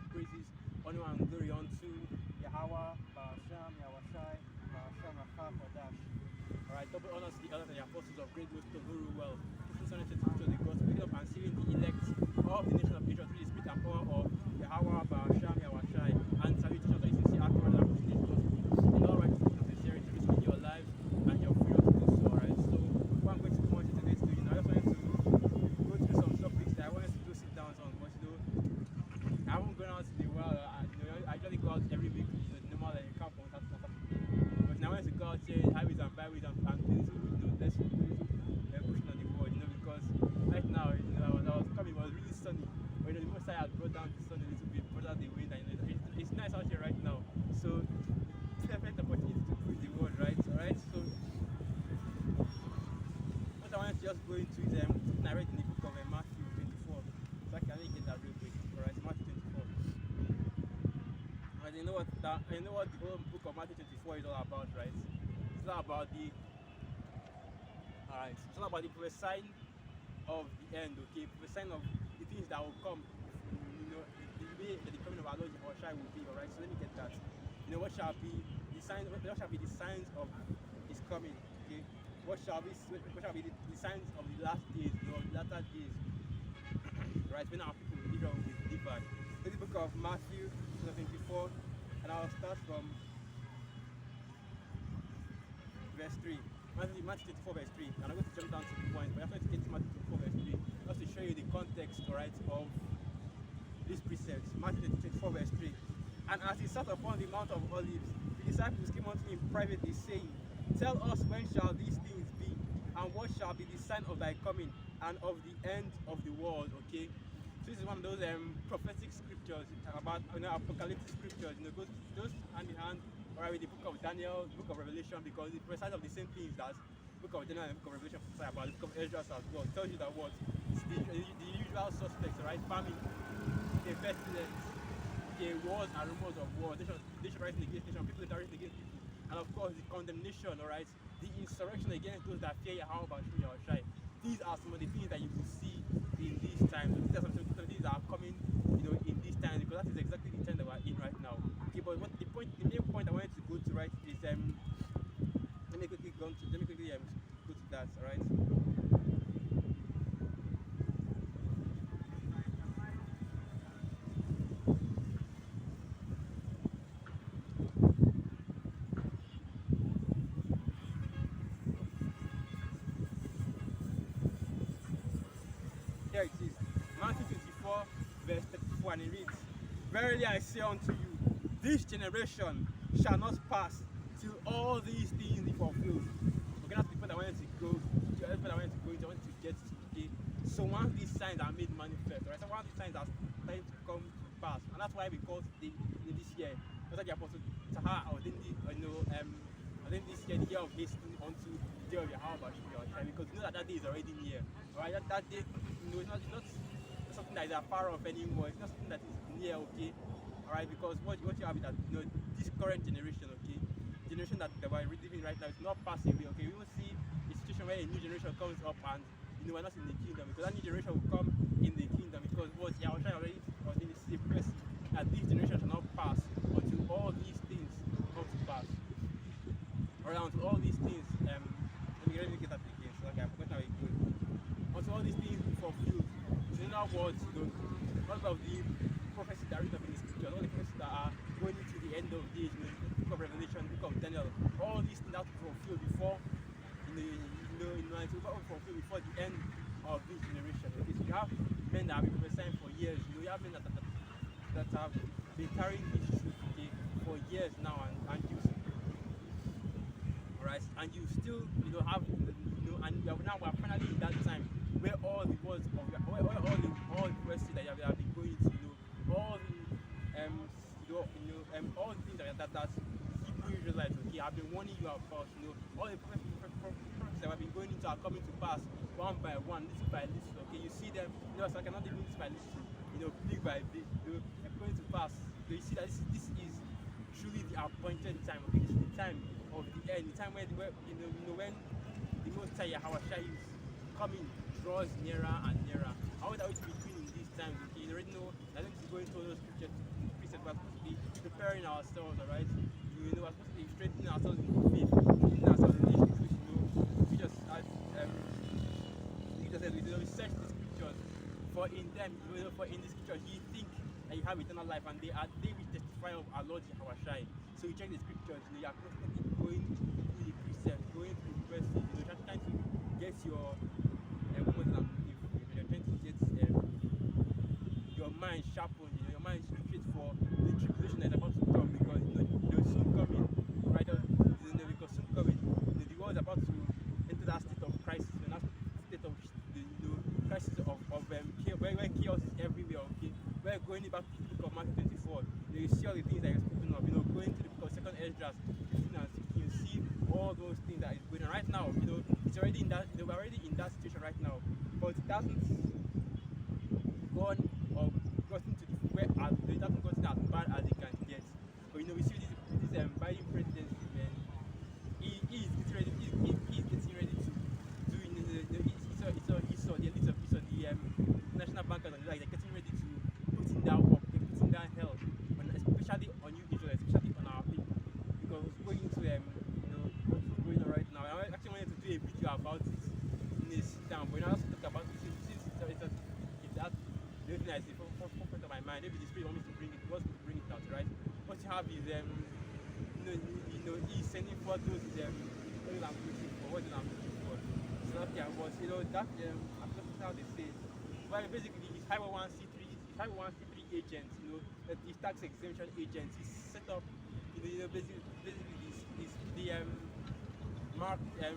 praises, honor and glory unto Yahweh, Ba'asham, Yahweh Ba'asham, Rachaf, Wadash. Alright, double honors to the elders and the apostles of great wisdom who rule well. This is to the gospel, picking up and sealing the elect of the nation of Israel through the spirit and power of Yahweh, Ba'asham, Yahweh and salutation to the sincere act of the apostolic gospel. In all righteousness and sincerity, which in your lives and your freedom to do so. Alright, so what I'm going to come on to today to do, I just wanted to go through some topics that I wanted to do sit down on, but I haven't gone out in a while. I usually go out every week, normal like a camp on Saturday. But now I want to go out here, highways and byways and do little, let's do little pushing on the board, because right now, when I was coming, it was really sunny. But the most I had brought down the sun a little bit, brought out the wind, and it's nice out here right now. So it's a perfect opportunity to push the word, right? Alright, so what I wanted to just go into is something I read in the book of Matthew 24. So I can really get that real quick. Alright, Matthew 24. And you know what the whole book of Matthew 24 is all about, right? It's all about it's all about the prophesying of the end, okay? Prophesying of the things that will come, the way that the coming of our Lord Jehoshua will be, alright? So let me get that. What shall be the signs of his coming, okay? What shall be the signs of the last days, the latter days, right? When our people will be delivered. So the book of Matthew 24, and I'll start from verse 3. Matthew 24 verse 3. And I'm going to jump down to the point, but I'm going to get to Matthew 24 verse 3 just to show you the context, alright, of these precepts. Matthew 24 verse 3. And as he sat upon the Mount of Olives, the disciples came unto him privately, saying, Tell us, when shall these things be? And what shall be the sign of thy coming and of the end of the world? Okay. So this is one of those prophetic scriptures about apocalyptic scriptures. Goes hand in hand, alright, with the book of Daniel, the book of Revelation, because it's precise of the same things that the book of Daniel and the book of Revelation prophesy about. The book of Ezra as well. It tells you that what it's the usual suspects, right? Famine, okay, pestilence, okay, wars and rumors of wars. They should rise against nation, people that rise against people, and of course the condemnation, alright, the insurrection against those that fear Yahweh Bashim Yahushai. These are some of the things that you will see in these times. These are some things that are coming, in these times, because that is exactly the time that we're in right now. Okay, but the main point I wanted to go to, right, is let me quickly go to that, alright. Here it is, Matthew 24, verse 34, and it reads, Verily I say unto you, this generation shall not pass till all these things be fulfilled. Okay, that's the point I wanted to go into, I wanted to get to today. So once these signs are made manifest, right? So once these signs are starting to come to pass, and that's why we call this year, that's why the Apostle Taha ordained this year, the year of hastening unto the day of Yahweh, because you know that day is already near. Alright, that day, it's not something that is afar off anymore. It's not something that is near, okay? Alright, because what you have is that this current generation, okay, generation that we're living right now is not passing away, okay? We will see a situation where a new generation comes up and we're not in the kingdom, because that new generation will come in the kingdom, because what Yahushua already was in the prophecy that this generation shall not pass until all these things come to pass. Alright, until all these things, let me get that again, so okay, I forgot how it goes. Until all these things be fulfilled. So in other words, all of the prophecies that are written in the scriptures, all the prophecies that are going into the end of days, the book of Revelation, the book of Daniel, all these things have to be fulfilled before before the end of this generation. Okay, so you have men that have been prophesying for years, you have men that have been carrying this truth, okay, for years now, and you right, and you still have and now we're finally in that time where all the words of all the questions that you have been going to, all the all the things that Hebrew Israelites, okay, have been warning you about, all the prophecies that have been going into are coming to pass one by one, little by little, okay. You see them, so I cannot even little by little, big by big, they're going to pass. So you see that this is truly the appointed time, okay. This is the time of the end, the time when when the Most High Yahushua is coming, draws nearer and nearer. How are we to be doing in these times? Okay, you already know that I'm going to go into all those scriptures ourselves, alright? We're supposed to be strengthening ourselves in the faith, strengthening ourselves in these truths, we just as Jesus said, we search the scriptures, for in them, for in the scriptures, ye think that you have eternal life, and they are they which testify of our Lord Jehovah Shai. So you check the scriptures, you are constantly going through the precepts, going through the verses, trying to get your you're trying to get your mind sharpened, your mind straight for the tribulation that is about to come, because they're soon coming, right? Because soon coming, the world is about to enter that state of crisis, and that state of crisis of where chaos is everywhere. Okay, we're going back to the book of Matthew 24. You see all the things that you're speaking of. Going to the book of Second Esdras 15 and 16. You see all those things that is going on right now. It's already in that. We're already in that situation right now, but it hasn't gone or gotten to the where it hasn't gotten as bad as it can get. But we see this Biden presidency, man. He is getting ready. He's getting ready to do. The elite of the national bankers and they're getting ready to put in that work, they're putting that hell, especially on you Israel, especially on our people. Because what's going into what's going on right now. I actually wanted to do a video about it in a sit down, but I also talk about it since if that the only thing I say forefront of my mind, maybe the spirit wants me to bring it, wants me to bring it out, right? What you have is he's sending for those what I'm looking for, what I'm looking for. So okay, but that I'm just how they say. Well, basically, his 501c3 agents, his tax exemption agents, he's set up, basically this the mark the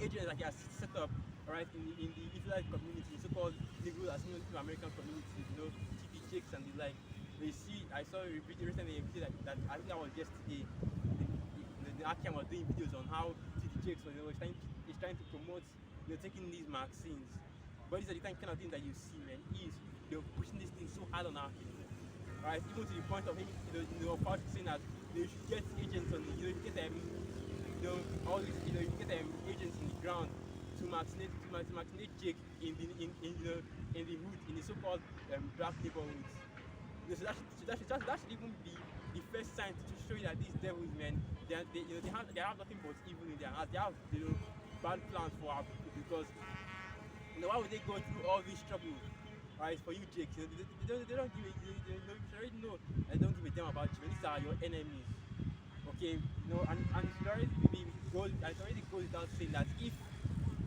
agents that he has set up, right, in the Israelite community, so-called Negro Native American community, TD Jakes and the like. They see, I saw a video recently, that I think that was yesterday. The Akim was doing videos on how TD Jakes was trying to promote, taking these vaccines. But these are the kind of things that you see, man. They're pushing this thing so hard on our people, right? Even to the point of him, saying that they should get agents on you get all these, you get agents in the ground to vaccinate Jake in the hood, in the so-called black neighborhoods. So that should even be the first sign to show you that these devils, man, they have nothing but evil in their hearts. They have bad plans for our people, because why would they go through all these troubles, right? For you, Jake, they don't give you already know they don't give a damn about you. These are your enemies, okay? And it should already goes without saying that if,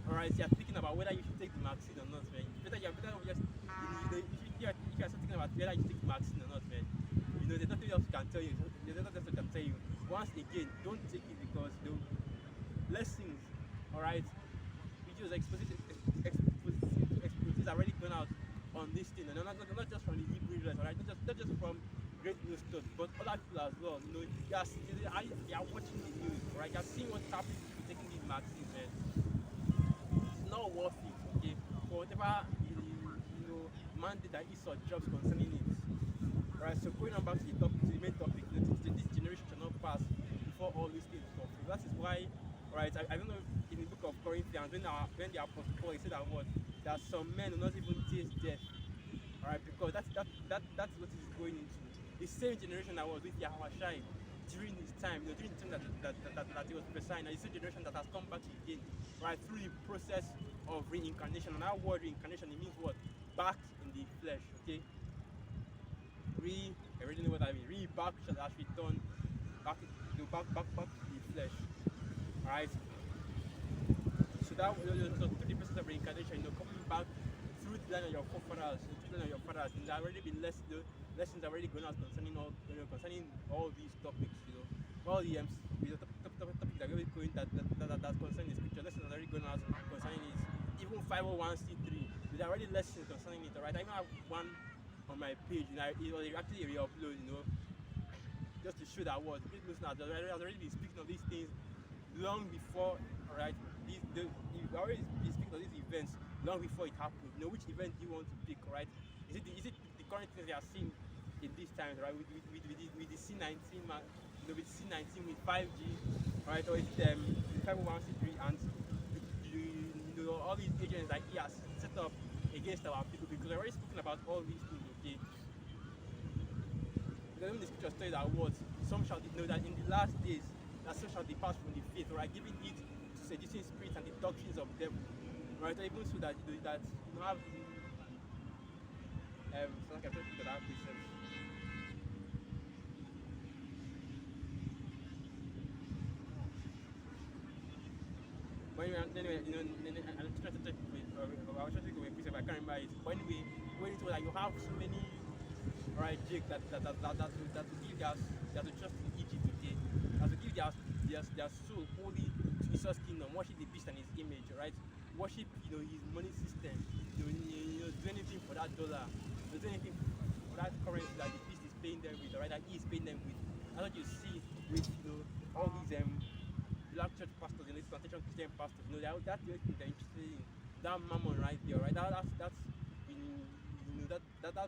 alright, you're thinking about whether you should take the vaccine or not, man, you're better off just if you're thinking about whether you should take the vaccine or not, man, there's nothing else can tell you. There's nothing else I can tell you. Once again, don't take it, because the lessons, alright, videos exposés already gone out on this thing, and not just from the Hebrew Israelites, alright, not just from great news stuff, but other people as well. You are watching the news, alright, you're seeing what's happening to taking these vaccines, man. It's not worth it, okay, for whatever mandate that Esau drops concerning it. Right, so going on back to the main topic, this generation shall not pass before all these things come. So that is why, right, I don't know, in the book of Corinthians, when the Apostle Paul, he said that some men will not even taste death, alright, because that's what he's going into. The same generation that was with Yahweh Shai during his time, during the time that he was prophesying, and the same generation that has come back again, right, through the process of reincarnation. And that word reincarnation, it means what? Back in the flesh, okay? I already know what I mean. Back shall as return back to the flesh. Alright. So that was through the process of reincarnation, coming back through the line of your forefathers, and there already been lessons already going out concerning all these topics, all the topics that we're going that concern the scripture. Lessons already going out concerning it. Even 501c3, there are already lessons concerning it. Alright, I even have one on my page, it was actually a re-upload, just to show that what great listeners has already been speaking of these things long before, alright. You've already been speaking of these events long before it happened. Which event do you want to pick, right? Is it the current things they are seeing in these times, right? With the C19, with C19 with 5G, right? Or is it the 501c3 and all these agents that he has set up against our people? Because I've already spoken about all these things, okay? Because when the scripture says that what some shall know that in the last days that some shall depart from the faith, right, giving heed to seducing spirits and the doctrines of devil, right? Or even so that that you have so like I said to that precept. But anyway, I'm trying to check with, I was trying to go with precept, I can't remember it. But anyway, when it was like you have so many, right, Jake, that will give that will trust in Egypt today, that will give their soul wholly to Jesus' kingdom, worship the beast and his image, right? Worship, his money system, do anything for that dollar, do anything for that currency that the beast is paying them with, right? That he is paying them with. That's what you see with all these black church pastors, these plantation Christian pastors. That's the thing they're interested in. That mammon right there, right? That's that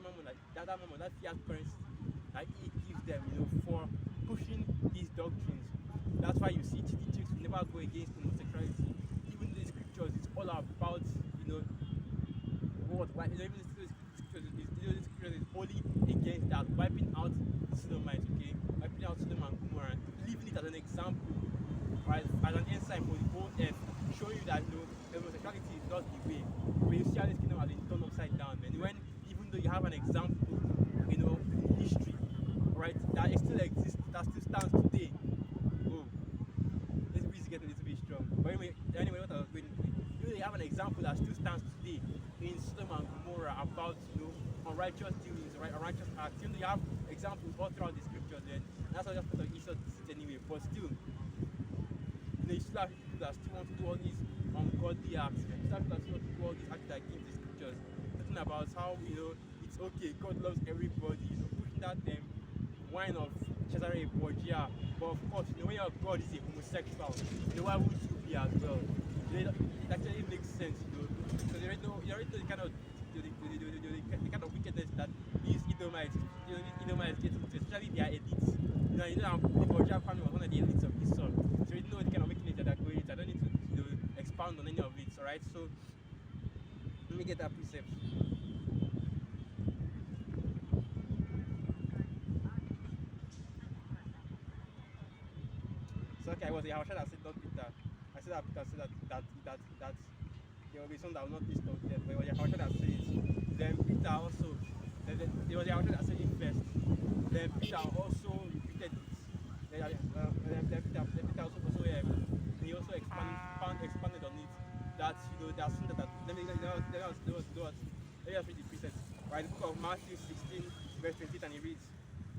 mammon, that mammon, that fiat currency that he gives them, for pushing these doctrines. That's why you see TD Jakes will never go against homosexuality. Even the scriptures, it's all about what? Why? Even the scriptures is only against that, wiping out the Sodomites, okay, wiping out Sodom and Gomorrah, leaving it as an example, right, as an ensign for the whole earth, showing you that homosexuality is not the way. When you see how this kingdom has been turned upside down, and when even though you have an example, in history, right, that it still exists, that still stands today. Oh, this breeze is getting a little bit strong. But anyway, what I was going to, you have an example that still stands today in Sodom and Gomorrah about unrighteous dealings, right, unrighteous acts. You have examples all throughout the scriptures, and that's why I just put on Esau anyway. But still, you still have people that still want to do all these ungodly acts. You still have people that still want to do all these acts that against the scriptures. Talking about how it's okay, God loves everybody. Pushing that wine of Cesare Borgia. But of course, when your God is a homosexual, why would you be as well? It actually makes sense, because you already know the kind of the kind of wickedness that these Edomites get into, especially their elites. The Borgia family was one of the elites of Esau. So you know the kind of wickedness that they're going into. I don't need to expound on any of it, alright? So let me get that precept. So okay, I was Yahushua that said not Peter. I said that Peter said that there will be some that will not taste of death, but it was Yahushua that said it. Then Peter also, there was Yahushua that said it first. Then Peter also repeated it. Then Peter also he also expanded on it. That there are some that let me read the precept. Right, the book of Matthew 16, verse 28, and it reads,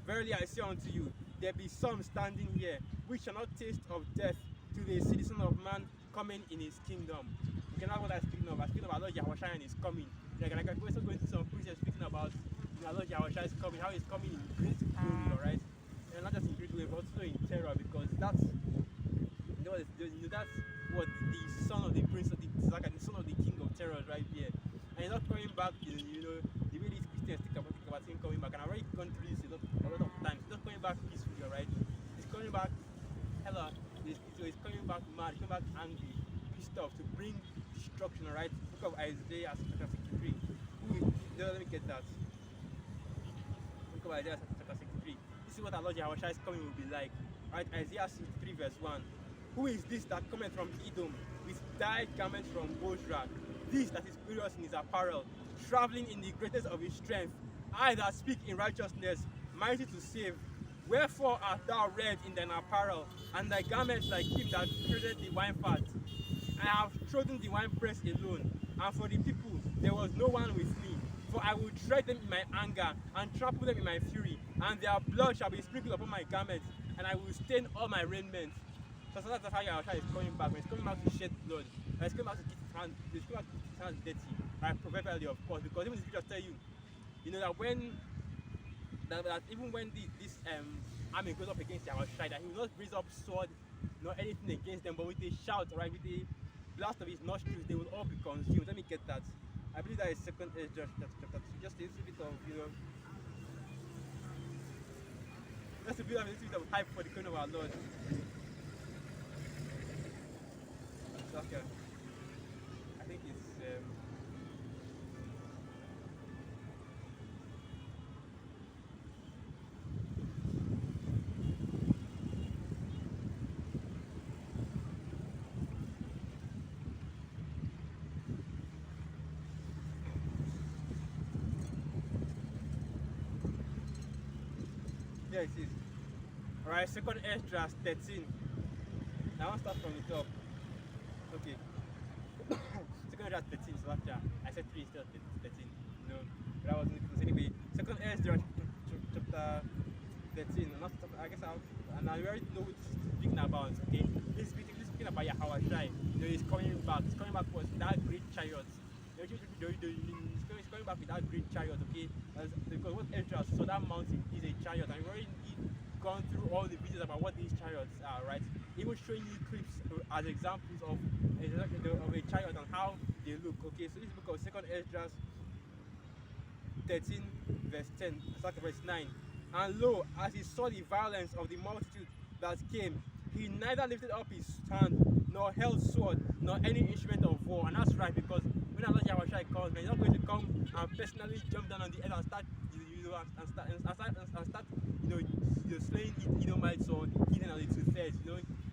"Verily I say unto you, there be some standing here which shall not taste of death till they see the Son of Man coming in his kingdom." Okay, that's what I'm speaking of. I'm speaking about Lord Yahushua and his coming. Like I'm also going to some preachers speaking about Lord Yahushua is coming, how he's coming in great glory, alright? And not just in great glory, but also in terror, because that's that's what the son of the prince of the son of the king of terrors right there. And he's not coming back, the way these Christians think about him coming back. And I've already gone through this a lot of times. He's not coming back peacefully, right? He's coming back hella, he's coming back mad, he's coming back angry, pissed off, to bring destruction, alright? Book of Isaiah chapter 63. Let me get that. Book of Isaiah chapter 63. This is what our Lord Yahushua is coming will be like. Right? Isaiah 63 verse 1. Who is this that cometh from Edom, with dyed garments from Bozrah? This that is glorious in his apparel, traveling in the greatness of his strength. I that speak in righteousness, mighty to save. Wherefore art thou red in thine apparel, and thy garments like him that treadeth the wine fat? I have trodden the winepress alone, and for the people there was no one with me. For I will tread them in my anger, and trample them in my fury, and their blood shall be sprinkled upon my garments, and I will stain all my raiment. So that's how Yahushua is coming back. When he's coming back to shed blood, when he's coming back to get his hands, dirty, right? Proverbially, of course, because even the scriptures tell you, that when that even when this army goes up against Yahushua, that he will not raise up sword, nor anything against them, but with a shout, right, with a blast of his nostrils, they will all be consumed. Let me get that. I believe that is 2nd Ezra chapter 2. Just a little bit of just a little bit of hype for the coming of our Lord. Okay. I think it's Here it is. Alright, second Esdras 13. Now I want to start from the top. Okay. Second Esdras 13, so after I said 3 instead of 13. No, that wasn't close anyway. Second Esdras chapter 13. I'm not, I guess I'll, and I already know what it's speaking about, okay? This is speaking about Yahweh Shai. You know, he's coming back. He's coming back with that great chariot. He's coming back with that great chariot, okay? Because what Esdras saw, that mountain is a chariot, and we've already gone through all the videos about what these chariots are, right? Even showing you clips as examples of a chariot and how they look, okay? So this book of Second Esdras 13 verse 10, start verse 9. And lo, as he saw the violence of the multitude that came, he neither lifted up his hand, nor held sword, nor any instrument of war. And that's right, because when Allah Yahweh comes, man, he's not going to come and personally jump down on the earth and start, slaying Edomites or heathen as it says.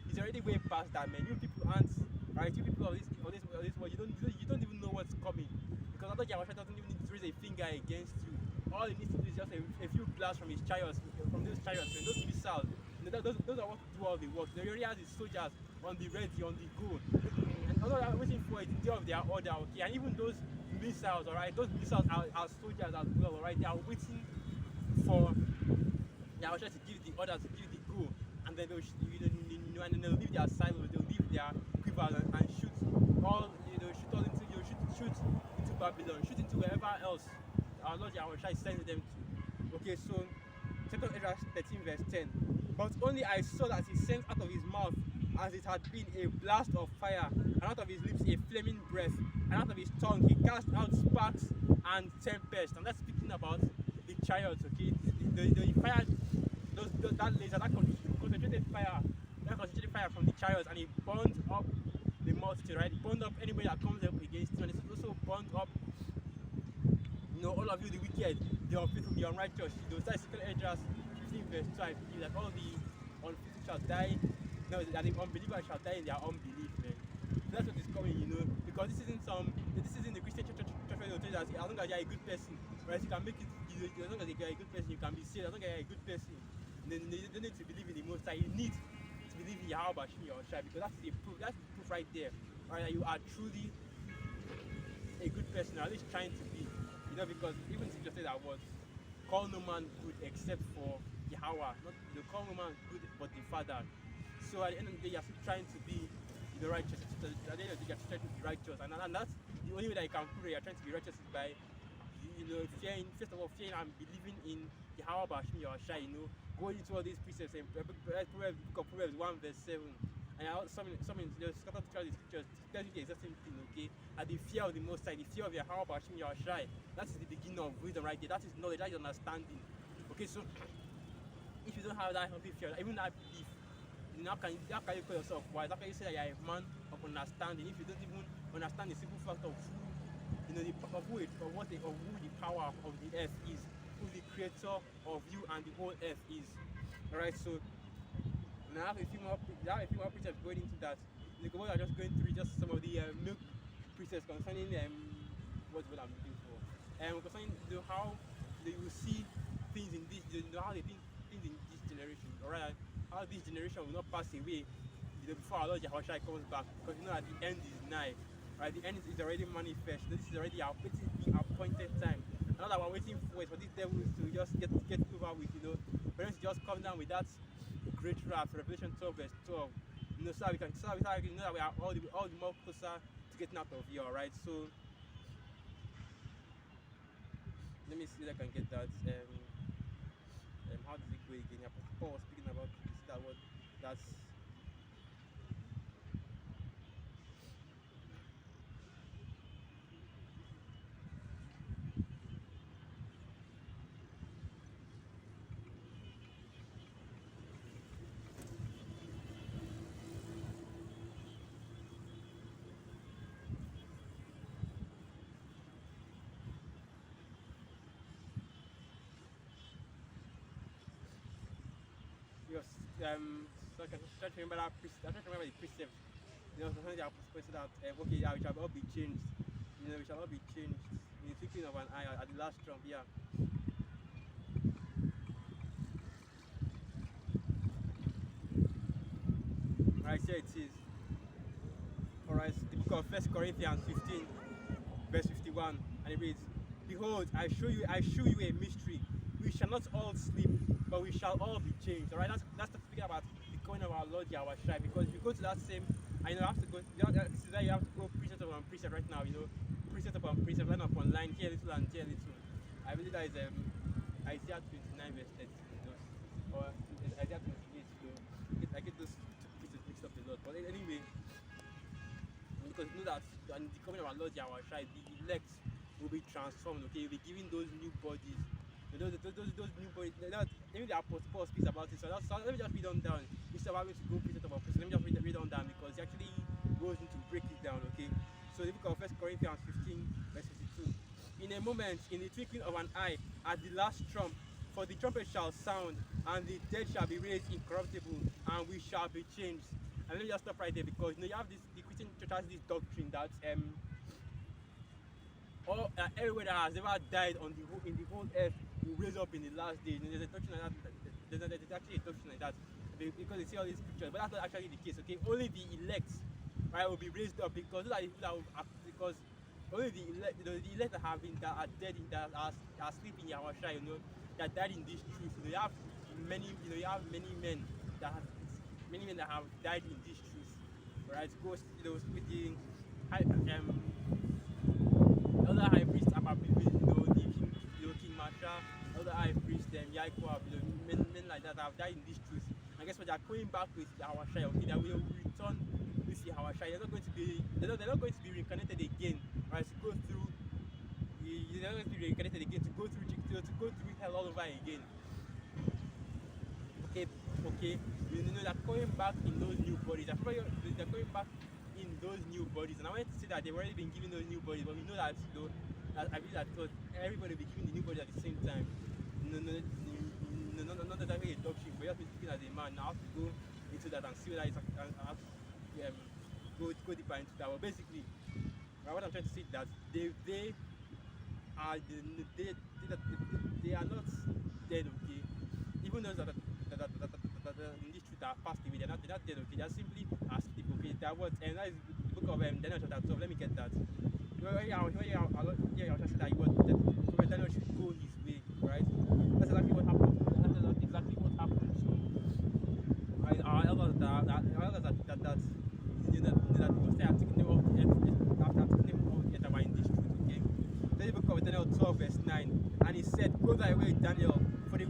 He's already way past that, man. You people aren't, right? You people of this world, you don't even know what's coming, because Allah Yahweh doesn't even need to raise a finger against you. All he needs to do is just a few blasts from his chariots, from those chariots, and those missiles. Those are what do all the work. They already have his soldiers on the ready, on the go. And all they're waiting for is the day of their order, okay? And even those missiles, alright, those missiles are soldiers as well, alright? They are waiting for Yahweh to give the order, to give the go. And then they'll leave their silos, they'll leave their quivers and shoot all, shoot into Babylon, shoot into wherever else our Lord Yahweh sends them to. Okay, so 2 Ezra 13 verse 10. But only I saw that he sent out of his mouth as it had been a blast of fire, and out of his lips a flaming breath, and out of his tongue he cast out sparks and tempest. And that's speaking about the chariots, okay? The fire, that laser, that concentrated fire from the chariots, and it burned up the multitude, right? It burned up anybody that comes up against him, and it also burned up, all of you, the wicked, the unfaithful, the unrighteous. That's 2 Ezra 15 verse 2, I believe, that all the unfaithful shall die, no, that the unbelievers shall die in their unbelief, man. So that's what is coming, because this isn't the Christian church where they'll tell you that as long as you're a good person, right, you can make it, as long as you're a good person, you can be saved, as long as you're a good person. Then you don't need to believe in the Most High, you need to believe in Yahweh Bashim Yahushua, because that's the proof right there, right, that you are truly a good person, or at least trying to be. Because even if you just say that was call no man good except for Yahweh, not the call no man good but the Father. So at the end of the day, you're still trying to be righteous. At the end of the day, you're trying to be righteous, and that's the only way that you can prove that you're trying to be righteous is by fearing, first of all, fearing and believing in Yahweh Bashim Yahushua, going into all these precepts and Proverbs 1 verse 7. And some scattered throughout the scriptures tells you the exact same thing, okay? And the fear of the Most High, the fear of Yahweh Bashim Yahushua, that is the beginning of wisdom right there. That is knowledge, that is understanding. Okay, so if you don't have that healthy fear, even that belief, how can you call yourself wise? How can you say that you are a man of understanding if you don't even understand the simple fact of who the power of the earth is, who the creator of you and the whole earth is? Alright, so now I have a few more precepts going into that. What I'm just going through just some of the milk precepts concerning what's what I'm looking for. Concerning how they will see things in this, how they think things in this generation. Alright, how this generation will not pass away before our Lord Yahushua comes back, because that the end is nigh. Right, the end is already manifest. This is already our appointed time. And all that we're waiting for is for these devils to just get over with, for them to just come down with that great wrath, Revelation 12 verse 12. So that we know that we are all the more closer to getting out of here, alright? So let me see if I can get that. How does it go again? Paul was speaking about that word. That's so I can try to remember that precept. I try to remember the precept. Something that was posted out. Okay, yeah, we shall all be changed. We shall all be changed. In the twinkling of an eye at the last trump, yeah. here it is. Alright, the book of First Corinthians 15, verse 51, and it reads, "Behold, I show you a mystery. We shall not all sleep, but we shall all be changed." Alright, that's the speaking about the coming of our Lord Yahweh Shai. Because if you go to that same, I know you have to go. This is where you have to go precept upon precept right now. Precept upon precept, line upon line, here little and here little. I believe that is Isaiah 29 verse 30. Or Isaiah 28. I get those two pieces mixed up a lot. But anyway, because you know that and the coming of our Lord Yahweh Shai, the elect will be transformed. Okay, you'll be given those new bodies. Those new bodies. Even the Apostle Paul speaks about it. So let me just read on down. Instead of having to go precept upon precept, let me just read on down because he actually goes into break it down. Okay, so the book of First Corinthians 15, verse 52. "In a moment, in the twinkling of an eye, at the last trump, for the trumpet shall sound, and the dead shall be raised incorruptible, and we shall be changed." And let me just stop right there because you have this. The Christian church has this doctrine that everywhere that has ever died in the whole earth will raise up in the last days. There's a doctrine like that. There's actually a doctrine like that because they see all these scriptures, but that's not actually the case. Okay, only the elect, right, will be raised up because those are the people that will, because only the elect that are dead that are asleep in Yahweh Shai, that died in this truth. You have many men that have died in this truth, right? Goes with the other high priest Ababibi, King Masha, other high priest Yaikwa, men like that have died in this truth. And guess what? They are going back with Yahweh Shai. Okay, they will return with Yahweh Shai. They're not going to be reincarnated again, right? To go through. They're not going to be reincarnated again to go through hell all over again. Okay. They're coming back in those new bodies. They're coming back in those new bodies. And I wanted to say that they've already been given those new bodies, but we know that I believe that everybody will be given the new body at the same time. Not exactly a doctrine, but just speaking as a man. Now I have to go into that and see whether it's and I have to go deeper into that. But basically, what I'm trying to say is that they are not dead, okay? Even those that in this truth are passed away, they're not dead, okay? They're simply asleep, okay? That what, and that is the book of Daniel chapter 12. Let me get that. I'll say that Prophet Daniel should go his way, right? That's exactly what happened. That's exactly what happened to our elders that was there taking them off the earth after taking them off the earth that were in this truth, okay? Then the book of Daniel 12 verse 9, and he said, "Go thy way, Daniel, for the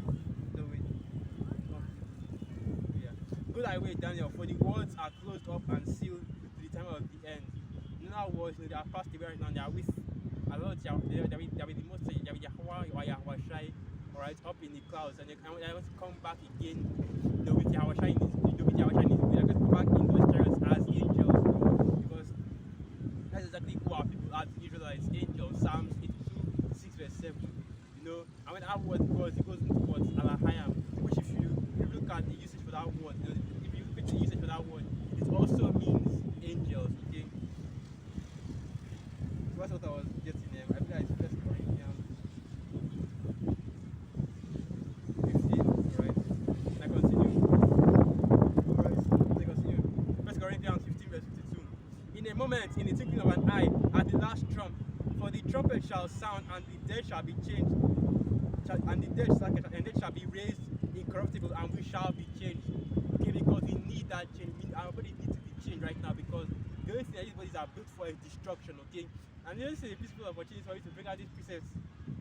Go thy way, Daniel, for the words are closed up and sealed to the time of the end." In other words, they are passed away right now. They are with a lot. They are with the Most High, they are with Yahweh Shai, alright, up in the clouds, and they want to come back again. With Yahweh Shai in his way. They're going to come back in those chariots as angels, because that's exactly who our people are, the Israelites, angels. Psalms 82, 6 verse 7. And when that word goes, it goes into what? Alahayam, which if you look at the usage for that word, if you look at the usage for that word, it also means angels, okay? So that's what I was getting there. I think it's First Corinthians 15, right? Can I continue? Alright, let me continue. First Corinthians 15 verse 52. "In a moment, in the twinkling of an eye, at the last trump, for the trumpet shall sound, and the dead shall be changed, and the dead shall be raised incorruptible, and we shall be changed." Okay, because we need that change. Our body needs to be changed right now, because the only thing that these bodies are built for is destruction, okay? And the only thing, a peaceful opportunity for you to bring out these precepts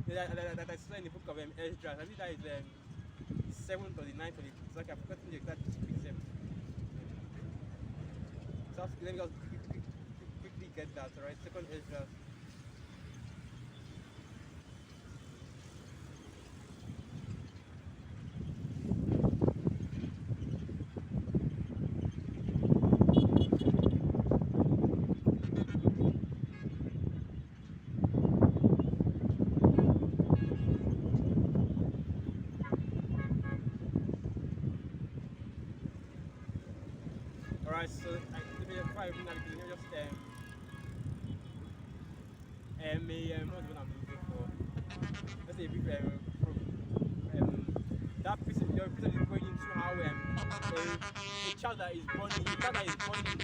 that I saw in the book of Esdras. I think that is the 7th or the 9th, it's like I've forgotten the exact precept. So let me just quickly get that, alright? 2nd Esdras. Alright, so let me just try to let me just what's the one I'm looking for? Let's say a brief that precept, your precept is going into how a child that is born in, a child that is born in,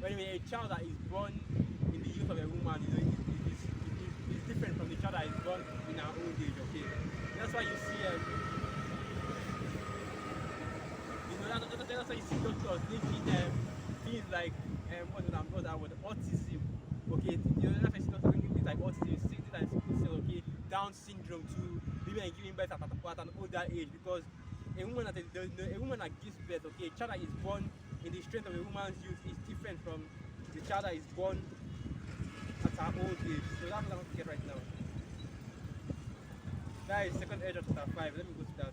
anyway, a child that is born in the youth of a woman, is different from the child that is born in our old age. Okay, that's why you see, that's why you see doctors linking things like what that word, autism. Okay, that's why you see doctors linking things like autism, things like sickle cell, okay, Down syndrome to women giving birth at an older age, because a woman that gives birth, okay, a child that is born in the strength of a woman's youth is different from the child that is born at her old age. So that's what I want to get right now. That is 2nd Ezra chapter 5. Let me go to that.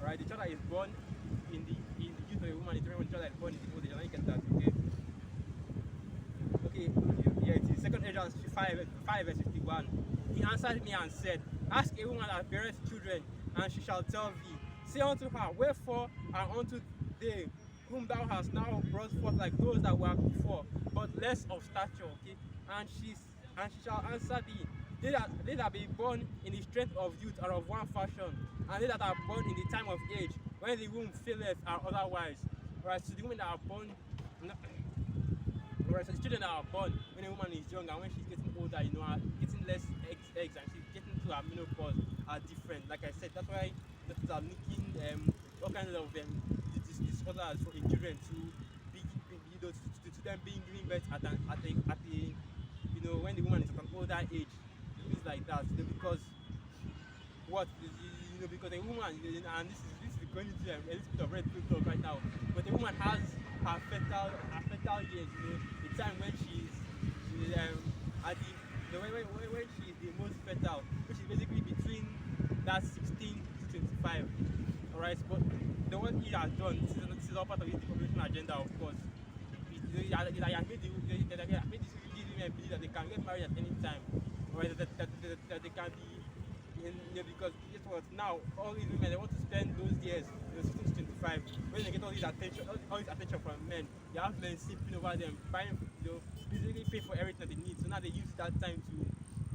Alright, the child that is born in the youth of a woman is different from the child that is born in the old age. Let me get that, okay? Okay, yeah, it is 2nd Ezra 5 verse 51. He answered me and said, Ask a woman that beareth children, and she shall tell thee. Say unto her, Wherefore are unto they whom thou hast now brought forth like those that were before, but less of stature, okay? And she shall answer thee, they that be born in the strength of youth are of one fashion, and they that are born in the time of age, when the womb faileth, are otherwise. Alright, so the women that are born, alright, so the children that are born when a woman is young and when she's getting older, you know, are getting less eggs and she's getting to her menopause are different. Like I said, that's why doctors are looking all kinds of disorders in children to be, you know, to them being given birth at a you know, when the woman is at an older age, things like that. You know, because what you know, because a woman, you know, and this is going into a little bit of red pill talk right now, but a woman has her fertile years, you know, the time when she's at the, you know, when she is the most fertile, which is basically between that 16 to 25. Alright, but the what he has done, this is all part of his depopulation agenda, of course. He has made these women believe that they can get married at any time, or that they can be, you know, because guess what? Now all these women, they want to spend those years, you know, 16 to 25, when they get all this attention from men. They have men simping over them, buying, you know, basically pay for everything that they need. So now they use that time to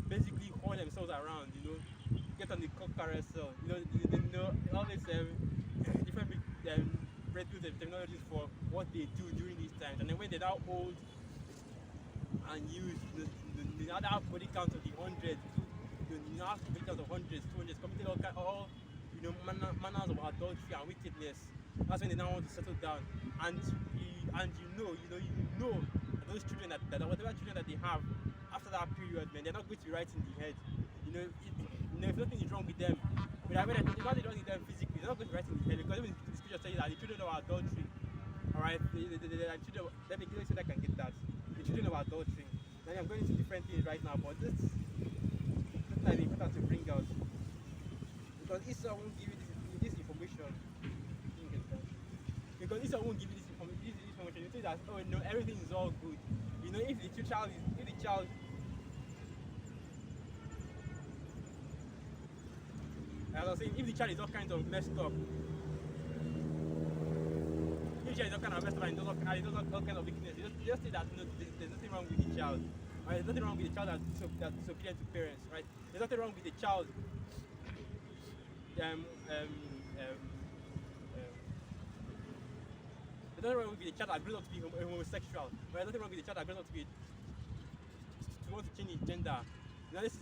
basically haul themselves around, you know, get on the cock carousel, you know, all these different breakthroughs and technologies for what they do during these times. And then when they're now old and use the other body count of the hundreds, the now body count of hundreds, 200s, committed all you know, manners of adultery and wickedness. That's when they now want to settle down. And you know that those children that whatever children that they have after that period, man, they're not going to be right in the head. You know, if nothing is wrong with them, but I mean, there's nothing wrong with them physically, they're not going to be right in the head, because even the scripture says that the children of adultery, alright, the children, let me so that I can get that. The children of adultery. Now I'm going into different things right now, but this is important to bring out. Because Esau won't give you this information. Because Esau won't give you this information. You say that, oh no, everything is all good. You know, if the child as I was saying, if the child is all kinds of messed up, if the child is all kind of messed up and does all kinds of weakness, you just say that no, there's nothing wrong with the child. Right? There's nothing wrong with the child that's disobedient to parents, right? There's nothing wrong with the child there's nothing wrong with the child that grows up to be homosexual. Right? There's nothing wrong with the child that grows up to want to change his gender. Now this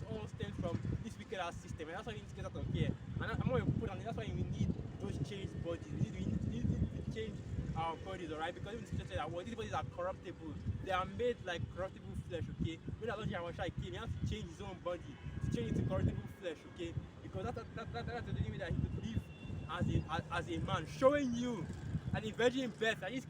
all stems from this wicked ass system, and that's why we need to get out of here. And I'm more important, that's why we need those changed bodies. We need to change our bodies, alright? Because even the say that these bodies are corruptible. They are made like corruptible flesh, okay? When Allah came, he has to change his own body to change into corruptible flesh, okay? Because that's the only way that he could live as a man, showing you that the virgin birth that these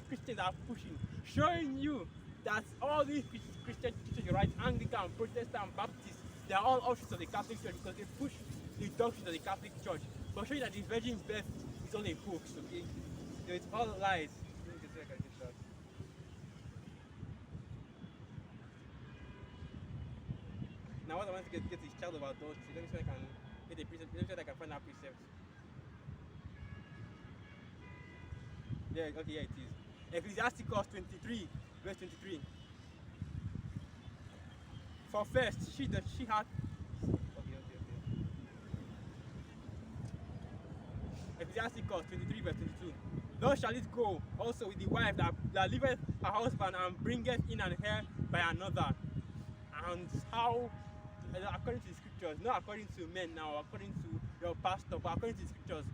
Christians are pushing, showing you that all these Christian teachers, right, Anglican, Protestant, Baptist, they are all offshoots of the Catholic Church because they push the doctrines of the Catholic Church. But showing that the virgin birth is all a hoax, okay? So it's all lies. Now what I want to get is child of adultery. Let me see if I can get a precept. Let me see if I can find that precept. Yeah, okay, yeah, it is. Ecclesiasticus 23, verse 23. For first, she had okay. Ecclesiasticus 23 verse 22. Thus shall it go also with the wife that leaveth her husband and bringeth in an heir by another. And how, according to the scriptures, not according to men now, according to your pastor, but according to the scriptures,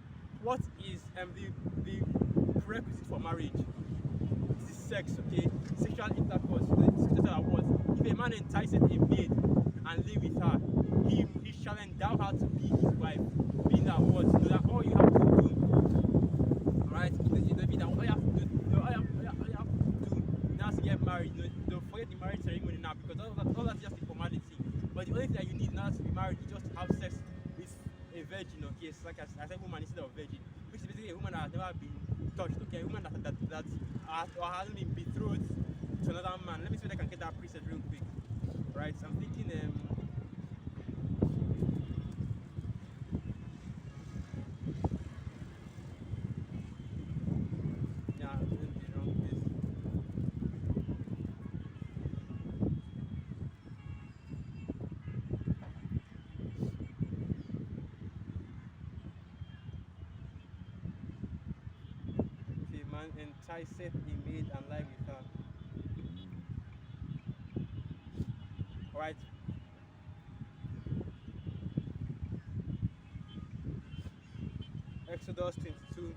what is the prerequisite for marriage? It is sex, okay? Sexual intercourse. The scriptures are what? If a man enticeth a maid and live with her, he shall endow her to be his wife. Meaning that what? You know that all you have to do, right? You know, that all you have to do, you know, all you have to do now to get married. You know, don't forget the marriage ceremony now, because all that's just a formality. But the only thing that you need now to be married is just to have sex with a virgin, okay? So like I said, woman instead of virgin, which is basically a woman that has never been touched, okay? A woman that or hasn't been betrothed to another man. Let me see if I can get that preset real quick. Right? So I'm thinking yeah, I'm doing the wrong place. If a man enticeth a maid and lie with her. Alright. Exodus 22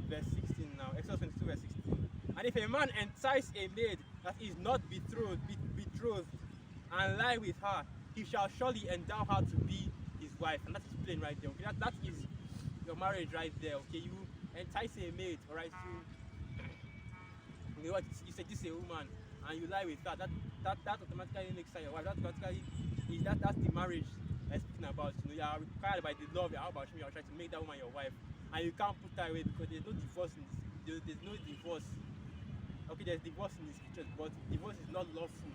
verse 16 now. Exodus 22 verse 16. And if a man entice a maid that is not betrothed and lie with her, he shall surely endow her to be his wife. And that is plain right there. Okay, that is your marriage right there. Okay, you entice a maid, alright, you know what, you seduce a woman and you lie with her, that automatically makes her your wife. That automatically is that's the marriage I'm speaking about. You know, you are required by the law of Yahweh Hashem, you are trying to make that woman your wife, and you can't put her away because there's no divorce in this. There's no divorce. Okay, there's divorce in the scriptures, but divorce is not lawful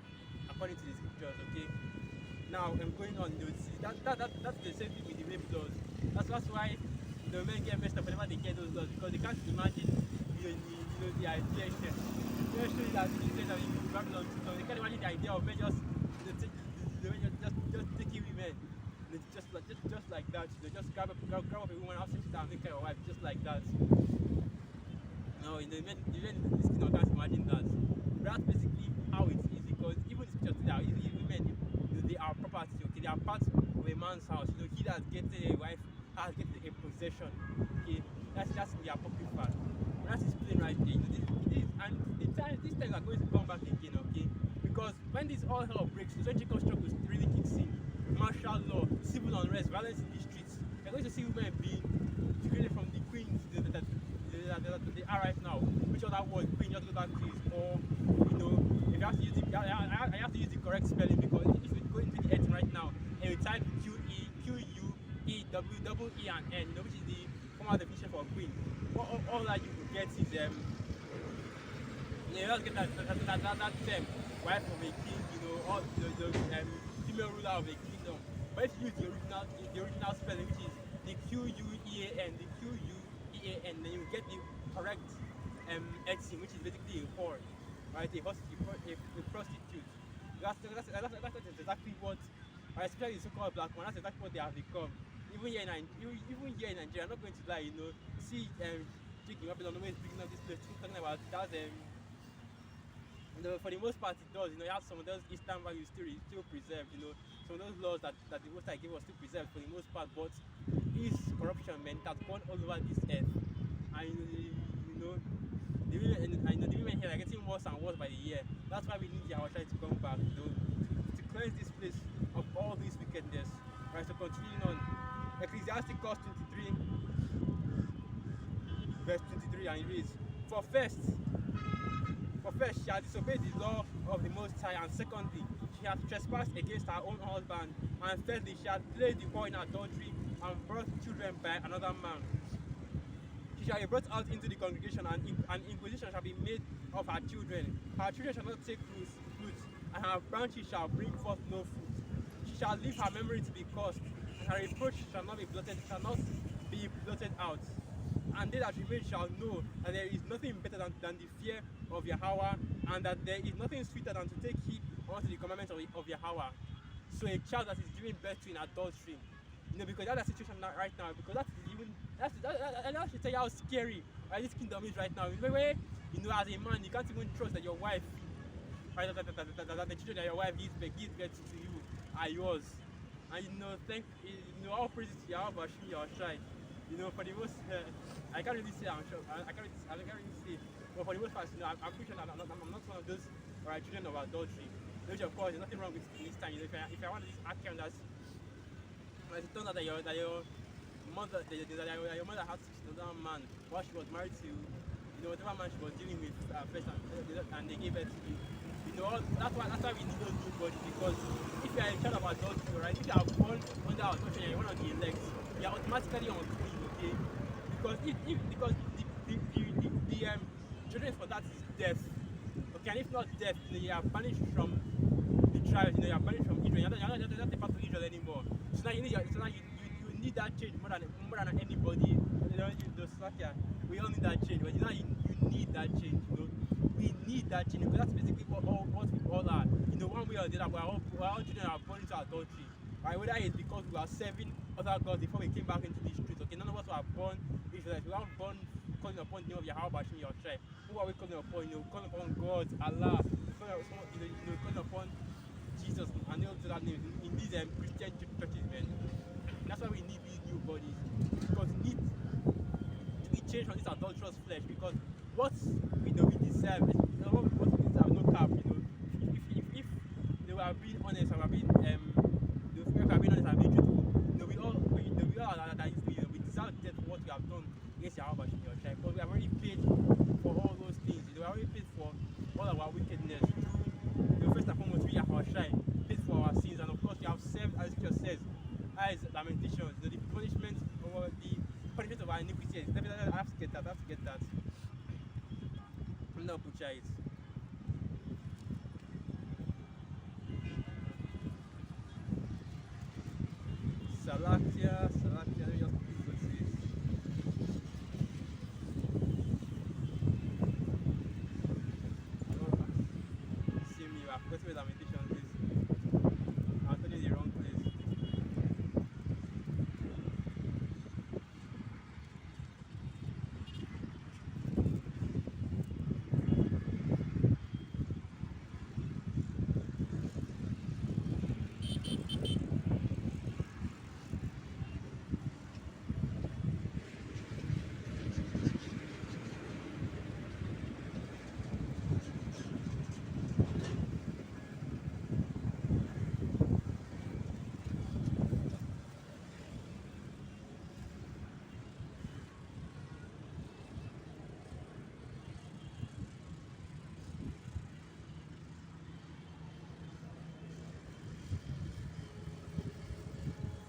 according to the scriptures. Okay. Now I'm going on. You know, see, that's the same thing with the rape laws. That's why the men get messed up whenever they get those laws, because they can't imagine the idea here. Just show you that in the days of Babylon, so they can't imagine the idea of men just taking women. Just like that. They just grab up a woman, have sex with her, and make her your wife, just like that. No, the men this kingdom can't imagine that. That's basically how it is, because even the scriptures today, even women, you know, they are property, okay, they are part of a man's house. You know, he that gets a wife has get a possession. Okay, that's the apocrypha. That is plain right there. You know, these things are going to come back again, okay? Because when this all hell breaks, when Jacob struggles really kicks in, martial law, civil unrest, violence in the streets, you're going to see women being degraded from the queens that they are right now. Which other word queen just go back to is, or you know, if you have to use I have to use the correct spelling, because if you go into the editing right now and you type QUEEW and N, you know, which is the formal definition for queen, all that you will get is you just get that term, wife of a king, you know, or the female ruler of a kingdom. But if you use the original spelling, which is the QUEAN, then you get the correct etym, which is basically a whore, right? A prostitute. That's exactly what, especially the so-called black one, that's exactly what they have become. Even here in Nigeria, I'm not going to lie, you know, see Chicken Babylon always bringing up this place, talking about that. For the most part, it does. You know, you have some of those Eastern values still preserved. You know, some of those laws that the Most High gave us still preserved for the most part. But this corruption, man, it has gone all over this earth. And you know, the women here are getting worse and worse by the year. That's why we need Yahweh to come back, you know, to cleanse this place of all this wickedness. Right. So continuing on, Ecclesiasticus 23, verse 23, and it reads, For first, she has disobeyed the law of the Most High, and secondly, she has trespassed against her own husband, and thirdly, she has played the whore in adultery and brought children by another man. She shall be brought out into the congregation, and inquisition shall be made of her children. Her children shall not take fruit, and her branches shall bring forth no fruit. She shall leave her memory to be cursed, and her reproach shall not be blotted out. And they that remain shall know that there is nothing better than the fear of Yahweh, and that there is nothing sweeter than to take heed unto the commandments of Yahweh. So a child that is giving birth to in adultery, because that's the situation right now. Because that should tell you how scary this kingdom is right now. Where as a man, you can't even trust that your wife, right, that the children that your wife gives birth to you are yours. And all praises to Yahweh Bashim Yahushai. For the most, I can't really say I'm sure. I can't really say. But for the most part, I'm pretty sure I'm not one of those children of adultery. Which of course, there's nothing wrong with this time. If I want to just act on that, but it turns out that your mother, that your mother had sex with another man while she was married to, whatever man she was dealing with first, and they gave birth to you. That's why we need those new bodies, because if you are a child of adultery, right? If you are born under adultery and you're one of the elect, you are automatically unclean, okay? Because the children for that is death. Okay, and if not death, you are banished from the tribe, you are banished from Israel. You're not a part of Israel anymore. So now you need that change more than anybody. We all need that change, but you need that change, We need that change, because that's basically what we all are. One way or the other, we're all children are born into adultery. Right? Whether it's because we are serving other gods before we came back into the streets. Okay, none of us were born Israelites. We were born calling upon the name of Yahweh Bashim Yahushai. Who are we calling upon? Calling upon God, Allah, calling upon Jesus, and all to that name in these Christian churches, man. That's why we need these new bodies, because we need to be changed from this adulterous flesh. Because what we deserve is what we deserve, no cap. If they were being honest and being honest and being truthful, we all that we deserve death for what we have done against Yahweh Bashim Yahushai. Because we have already paid for all those things. We have already paid for all of our wickedness through first and foremost we Yahushai, paid for our sins, and of course we have served, as Scripture says, as Lamentations, the punishment of our iniquities. I have to get that. I'm not butcher it. Salakia, let me just put this. See me, you have forgotten where Lamentations is. I'm telling you the wrong place.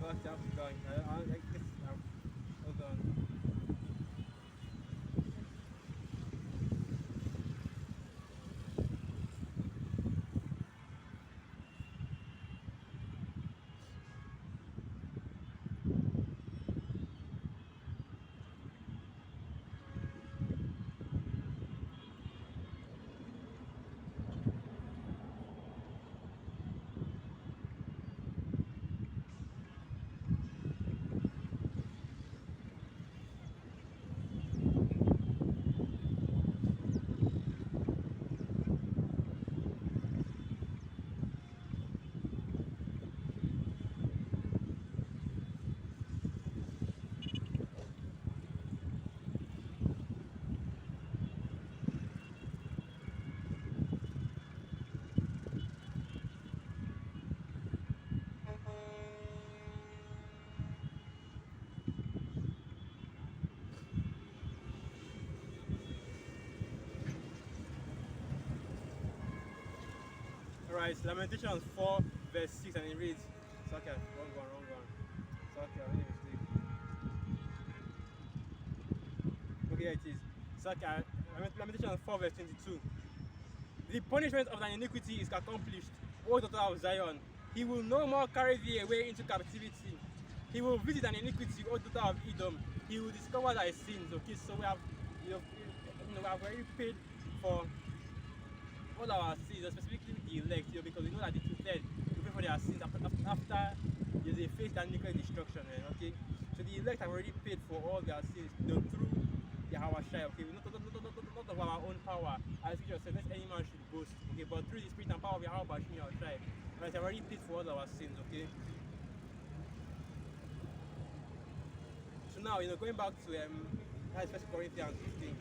I'm going. Hold on. Alright, Lamentations 4 verse 6, and it reads, okay, wrong one. Okay, I made a mistake. Okay, it is. Okay, Lamentations 4 verse 22. The punishment of thine iniquity is accomplished, O daughter of Zion. He will no more carry thee away into captivity. He will visit an iniquity, O daughter of Edom. He will discover thy sins. Okay, so we have, we have already paid for all our sins, specifically the elect, because we know that the two thirds will pay for their sins after there's a face that nuclear destruction, okay? So the elect have already paid for all their sins, through Yahweh Shai, okay? Not of our own power, as Scripture says, lest any man should boast, okay? But through the spirit and power of Yahweh Shai, right, have already paid for all our sins, okay? So now, going back to that's First Corinthians 15.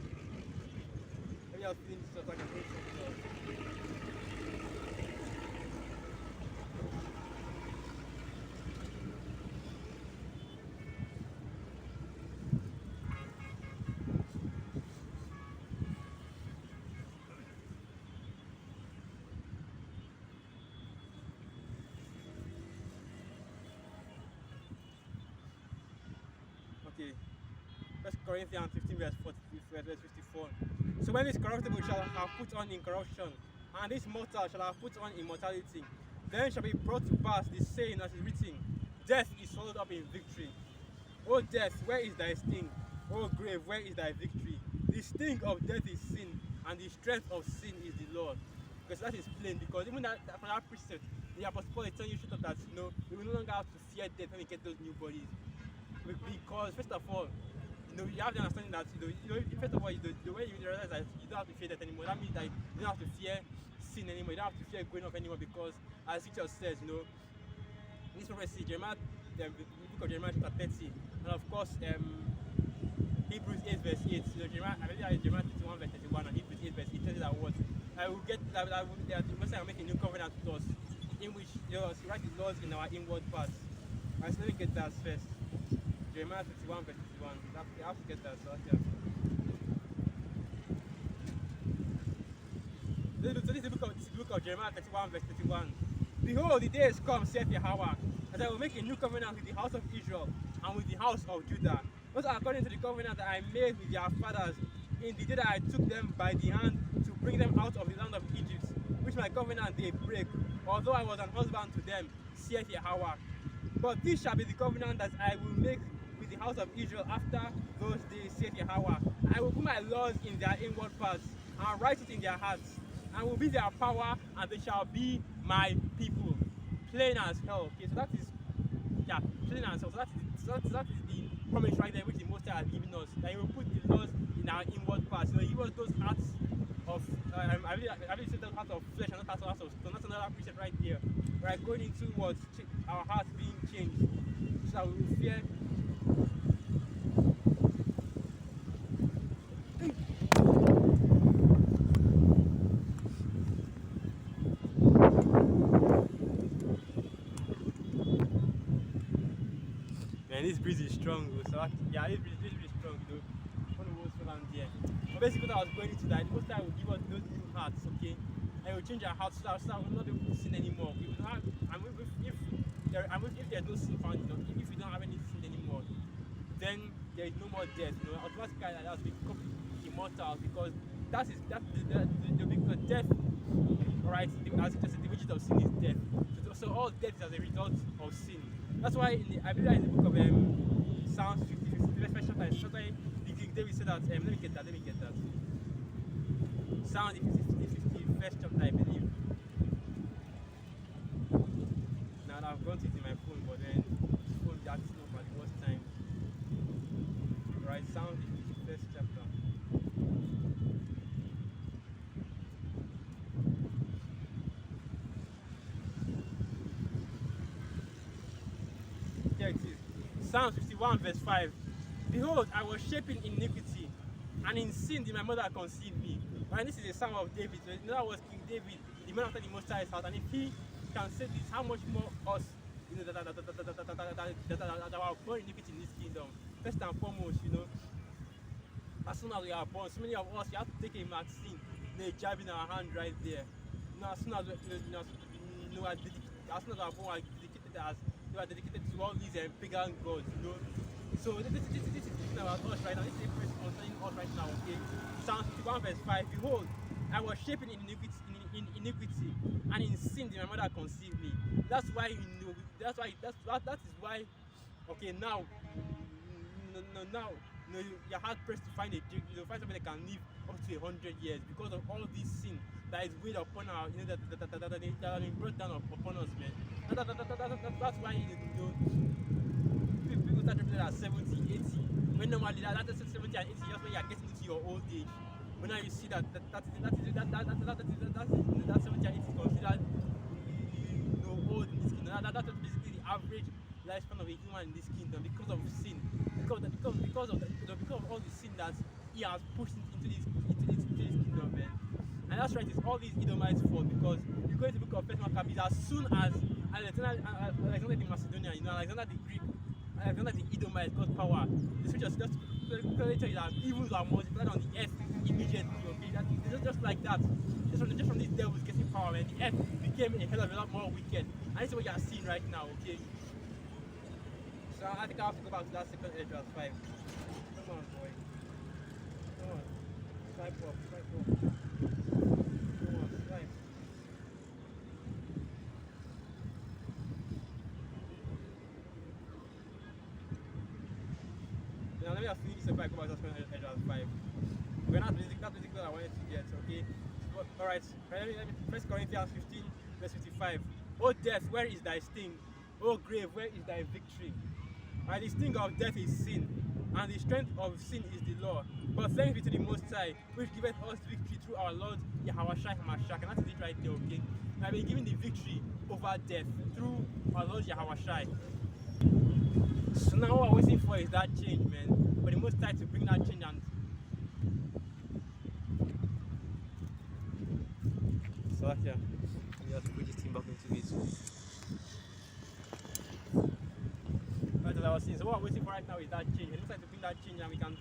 Maybe I was feeling this so I can read something else. Okay. First Corinthians 15 verse 54. So when this corruptible shall have put on incorruption, and this mortal shall have put on immortality, then shall be brought to pass the saying as is written, death is swallowed up in victory. O death, where is thy sting? O grave, where is thy victory? The sting of death is sin, and the strength of sin is the law. Because that is plain, because even from that precept, the Apostle Paul is telling you straight up that we will no longer have to fear death when we get those new bodies. Because first of all, you have the understanding that first of all, the way you realize that you don't have to fear death anymore, that means that you don't have to fear sin anymore, you don't have to fear going off anymore, because as Scripture says, in this prophecy, Jeremiah, the book of Jeremiah chapter 30, and of course Hebrews 8 verse 8, Jeremiah 31 verse 31 and Hebrews 8 verse 8 tells you that what I will get that the Messiah will make a new covenant with us, in which he write his laws in our inward parts. Alright, so let me get that first. Jeremiah 51 verse 51. You have to get that, so yeah. So this is the book of Jeremiah 31 verse 31. Behold, the days come, saith Yahweh, that I will make a new covenant with the house of Israel and with the house of Judah, not according to the covenant that I made with their fathers in the day that I took them by the hand to bring them out of the land of Egypt, which my covenant they break, although I was an husband to them, saith Yahweh. But this shall be the covenant that I will make with the house of Israel after those days, saith Yahweh. I will put my laws in their inward parts and write it in their hearts, and will be their power, and they shall be my people. Plain as hell. Okay, so that is plain as hell. So that is the promise right there which the Most High has given us. That He will put the laws in our inward parts. He give us those hearts of I really said those hearts of flesh and not hearts of stone. That's another precept right there. Right, going into what our hearts being changed, so that we will fear. Man, this breeze is strong, so this breeze is strong, One of the most around there. But basically, what I was going into that, the Most High will give us those new hearts, okay? And will change our hearts so that we will not be able to sin anymore. We will not have, if there's no sin found, if we don't have any sin anymore, then there is no more death. Automatically that we become immortal, because because death, right? As it says, the wages of sin is death. So all death is as a result of sin. That's why I believe that in the book of Psalms 50, verse the King David said that. Let me get that. Psalms 50, first chapter, I believe. Now I've got it in my phone, but then this phone that's not for the first time. Right, Psalms 50, first chapter. Here it is. Psalms 51 verse 5. Behold, I was shapen in iniquity, and in sin did my mother conceive me. Right, this is a psalm of David. In other words, King David, the man after the Most High's heart. And if he can say this, how much more us, that are born in iniquity in this kingdom? First and foremost, as soon as we are born, so many of us, you have to take a vaccine, a jab in our hand right there. As soon as as soon as our born, we are dedicated to all these pagan gods, So this is about us right now. This is concerning us right now, okay? Psalm 51 verse 5. Behold, I was shapen in iniquity, and in sin did my mother conceive me. That's why that is why. Okay, now, you're hard pressed to find find somebody that can live up to 100 years because of all this sin that is weighed upon our, that have been brought down upon us, man. That's why people start repeating at 70, 80. When normally that's 70 and 80 just when you are getting into your old age. But now you see that 70 and 80 is considered old in this kingdom. That's basically the average lifespan of a human in this kingdom because of sin, because of all the sin that he has pushed into this kingdom, man. And that's right, it's all these Edomites' fault because you go into the book of First Maccabees, as soon as Alexander the Macedonian, Alexander the Greek, Alexander the Edomite got power, the scriptures just clearly tell you that evils are multiplied on the earth immediately, okay? It's just like that. Just from these devils getting power, man, the earth became a hell of a lot more wicked. And this is what you are seeing right now, okay? So I think I have to go back to that second Esdras 5. Come on, boy. Come on. Swipe up. Come on, swipe. Now let me just finish this before I go back to that second Esdras 5. But that's basically what I wanted to get, okay? Alright, let me 1 Corinthians 15, verse 55. O death, where is thy sting? O grave, where is thy victory? And the sting of death is sin, and the strength of sin is the law. But thanks be to the Most High, which giveth us victory through our Lord Yahushua HaMashiach. And that is it right there, okay? We have been given the victory over death through our Lord Yahushua. So now what we're waiting for is that change, man. For the Most High to bring that change and so yeah, we have to put this team back into it. Right, as I was saying, so what we're waiting for right now is that change. It looks like to bring that change and we can,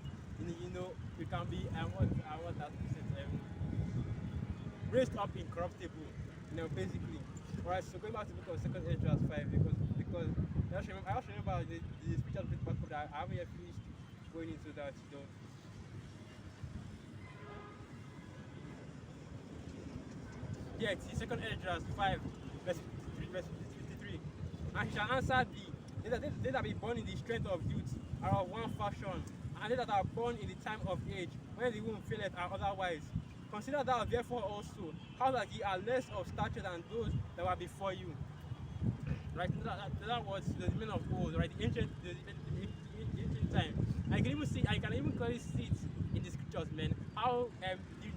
we can be what that raised up incorruptible, basically. Alright, so going back to the book of Second Esdras 5 because I also remember the spiritual back up that I haven't yet finished going into that, Yeah, it's the second Esdras 5, verse 53. And he shall answer thee, they that be born in the strength of youth are of one fashion, and they that are born in the time of age, when the womb faileth, are otherwise. Consider thou therefore also how that ye are less of stature than those that were before you. Right? That was the men of old, right? The ancient time. I can even clearly see it in the scriptures, man. How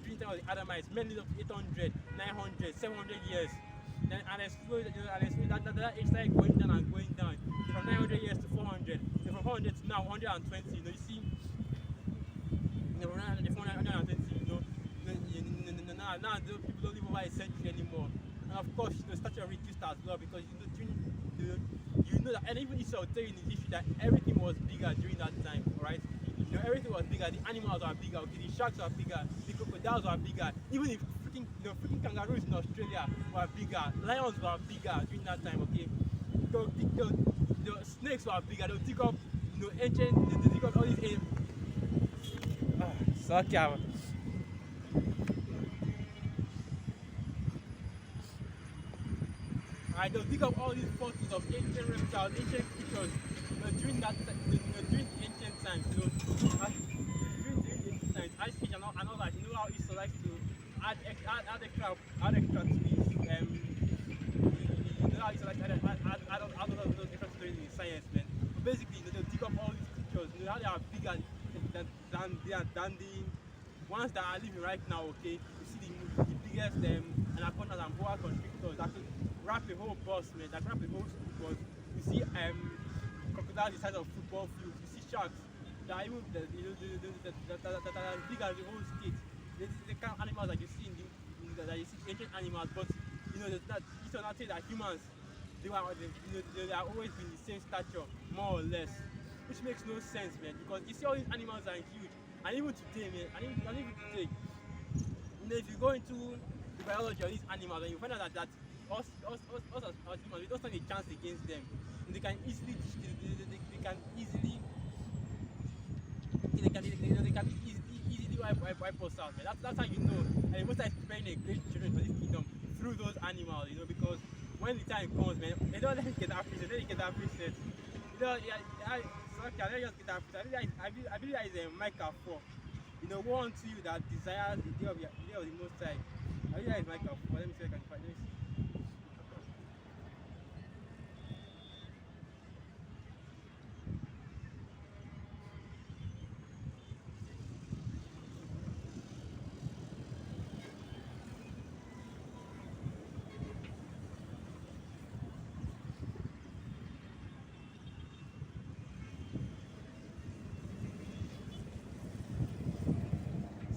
during the time of the Adamites, men lived up to 800, 900, 700 years. Then and then slowly, that age started going down and going down. From 900 years to 400, then from 400 to now 120. You see, from 420, now the people don't live over a century anymore. And of course, the stature reduced as well because that, and even Esau will tell you in the history that everything was bigger during that time, alright? Everything was bigger. The animals are bigger. Okay, the sharks are bigger. The crocodiles are bigger. Even the freaking kangaroos in Australia were bigger. Lions were bigger during that time. Okay, the snakes were bigger. They'll dig up, ancient. They dig up all these. Sarcasm. Alright, they'll dig up all these fossils of ancient reptiles, ancient creatures during that during ancient times. During ancient times, Ice Age and all that. You know how Esau likes to add extra to his you know how Esau likes to add all those extra stories in science, man. But basically, they'll dig up all these creatures. You know how they are bigger than the ones that are living right now. Okay, you see the biggest anacondas and boa constrictors that could wrap a whole bus, man. That wrap a whole school bus. You see crocodiles the size of football fields. You see sharks that are even that are as big as the whole state. This is the kind of animals that you see that you see ancient animals, but that it's not say that humans they are always been the same stature, more or less, which makes no sense, man. Because you see all these animals are huge, and even today, man, and even today, if you go into the biology of these animals, and you find out that us as humans, we don't stand a chance against them. And they can easily wipe us out, man. That's how you know. And most times preparing a great children for this kingdom through those animals, because when the time comes, man, they don't let me get that preset. Let me get that preset. Let me just get that preset. I believe that is a Micah 4. Woe unto you that desire the day of the Most High. I Oh yeah, it's mic off. Well, let me see if I can find this.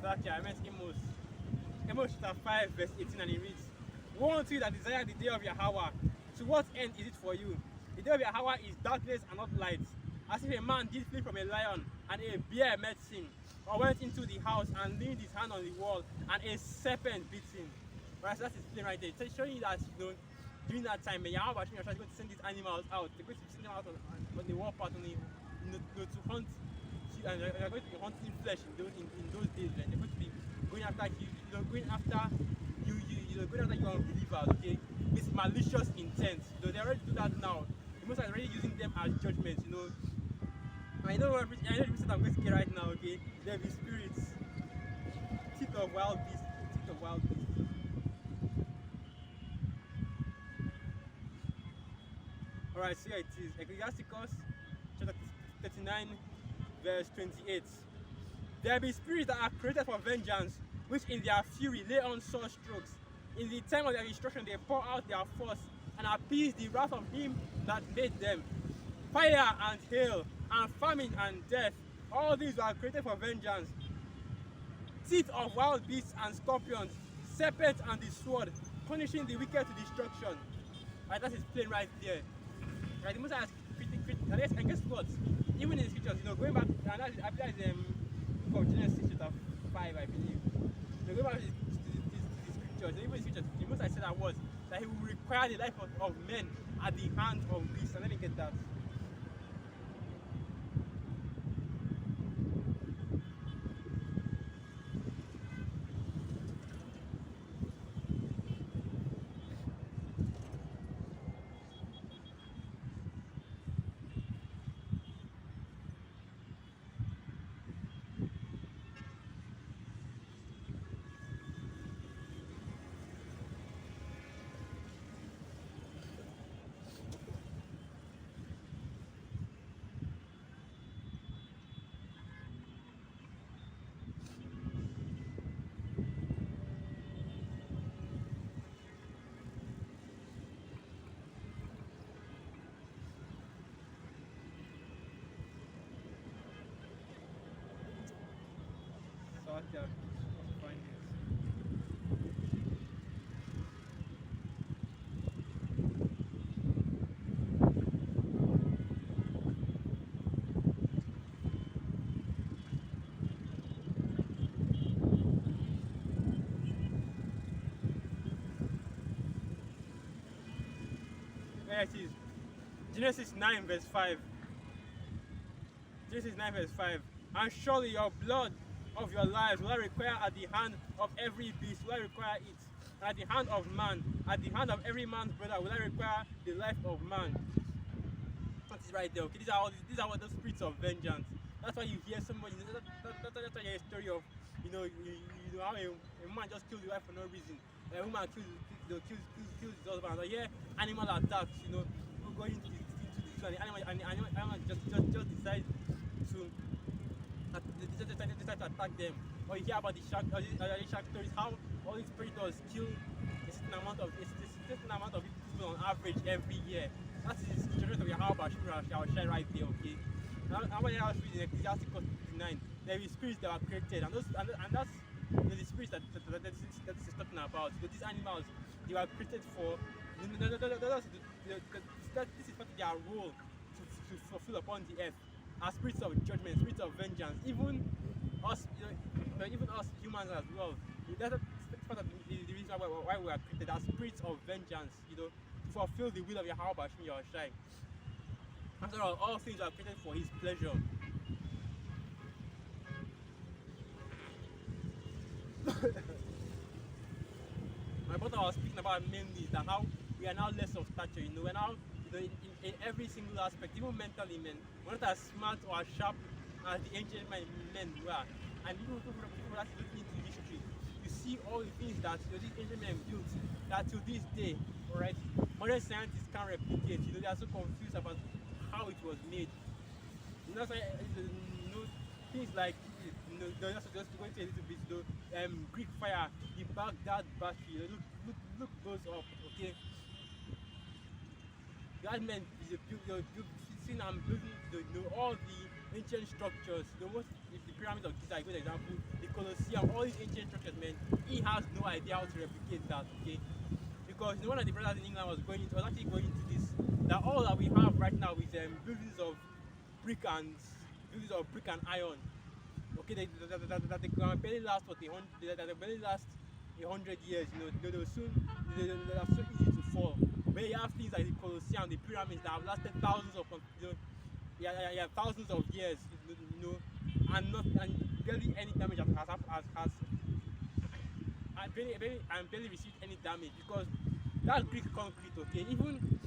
So okay, I meant Amos. Amos chapter 5, verse 18, and it reads, woe unto you that desire the day of your hour. To what end is it for you? The day of your hour is darkness and not light. As if a man did flee from a lion, and a bear met him, or went into the house and leaned his hand on the wall, and a serpent bit him. Right, so that is plain right there. It's showing you that, during that time, Yahweh is going to send these animals out. They're going to send them out on the warpath, to hunt, and they're going to be hunting flesh in those days. Right? They're going to be going after you, going after your unbelievers, okay, with malicious intent. They already do that now. The Most High is already using them as judgments. I know the reason I'm going to get right now, okay? There be spirits, teeth of wild beasts, teeth of wild beasts. Alright, so here it is. Ecclesiasticus chapter 39, verse 28. There be spirits that are created for vengeance, which in their fury lay on sore strokes. In the time of their destruction they pour out their force, and appease the wrath of him that made them. Fire and hail, and famine and death, all these were created for vengeance. Teeth of wild beasts and scorpions, serpents and the sword, punishing the wicked to destruction. Right, that is plain right there. Right, the Most High has and guess what? Even in the scriptures, going back, and I believe it's book of Genesis chapter 5, I believe. Going back to the scriptures, even in the scriptures, the Most High said that he will require the life of men at the hands of beasts. And let me get that. So I can find this. There it is. Genesis 9 verse 5. Genesis 9 verse 5. And surely your blood of your lives will I require at the hand of every beast, will I require it. And at the hand of man, at the hand of every man's brother, will I require the life of man. That is right there, okay? These are what the spirits of vengeance. That's why you hear somebody, that's why you hear a story of, how a man just killed his wife for no reason. A woman kills his husband. Or yeah, animal attacks, going into this, and the animal just decides to decide to attack them. Or you hear about the shark stories, how all these predators kill a certain amount of people on average every year. That is the children of Yahweh shall shine right there, okay? Now when I was reading Ecclesiasticus 59, there is spirits that are created, and that's the spirits that this is talking about. So these animals, they were created for this is part of their role to fulfill upon the earth. As spirits of judgment, spirits of vengeance, even us humans as well. That's part of the reason why we are created as spirits of vengeance, to fulfill the will of Yahweh Bashim Yahushai. After all things are created for his pleasure. My brother was speaking about mainly that how we are now less of stature, we're now in every single aspect, even mentally, men. We're not as smart or as sharp as the ancient men were. And people that looking into history, you see all the things that these ancient men built that to this day, alright, modern scientists can't replicate. They are so confused about how it was made. That's why things like just going to a little bit Greek fire, the Baghdad battery. Look those up, okay? That meant you seen and building all the ancient structures. The pyramid of Giza, a good example. The Colosseum, all these ancient structures, man. He has no idea how to replicate that, okay? Because one of the brothers in England was actually going into this. That all that we have right now is buildings of brick and iron. Okay, that they can barely last what they barely last 100 years. They will soon they are so easy to fall. But you have things like the Colosseum, the pyramids that have lasted thousands of thousands of years. And barely any damage has barely received any damage because that Greek concrete. Okay, even